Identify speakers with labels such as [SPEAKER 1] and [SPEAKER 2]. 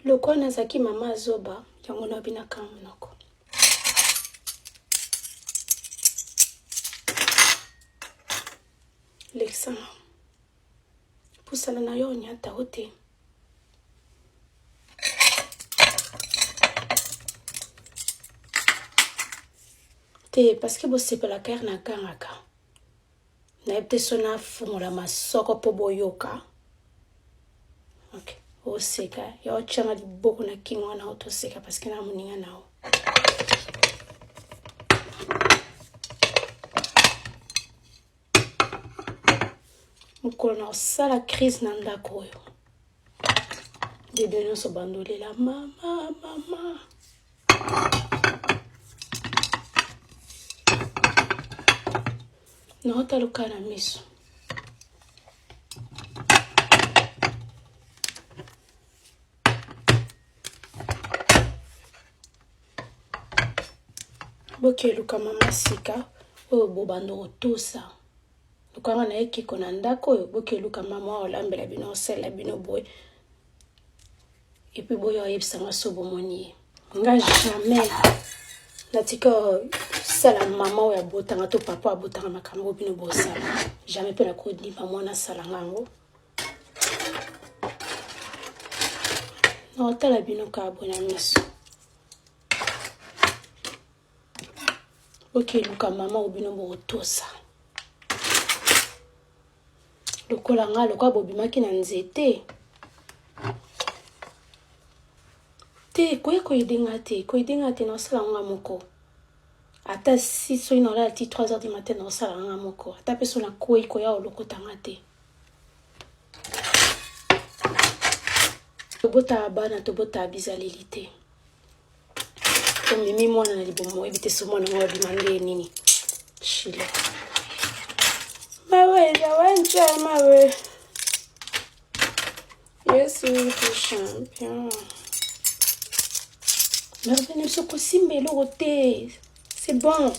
[SPEAKER 1] Loko nazaki mama zoba yango na bina kamunoko. Lexa pusala na yo nyata ote. Te parce que bo sepela ker na kangaka. Na epte sona fumula masoko po boyoka. Ok. O seka. Ya ochanga di boko na kingwa na auto seka parce que na muninga nao. Mukolo na osala crise na ndako oyo. Bébé nyonso bandolela mama. Na otaluka na miso. Boke luka mama sika oyo bobando otosa. Lukanga na ekiko na ndako oyo boke luka mama olambela bino osela bino boy. Et puis boyo ayebisanga sobo moni. Nga jamais natika sala mama oyo botanga to papa abotanga makambo bino bosala. Jamais pe na ko diba mwana sala ngango. No tala bino ka bona miso. Ok, luka mama obino botosa. Lokola nga lokwa bobimaki na nzete. Te ko idinga te na sala nga moko. Ata si so ina la ti 3 heures du matin na sala nga moko. Ata peso na ko ya olokota nga te. Tobota abana tobota bizalilité. Mimi mwana na libomo ebite so mwana ngo bimande nini. Chile. Mawe ya wanja mawe. Yes, we are champion. Mais revenez sur Kosimbe, l'oroté. C'est bon.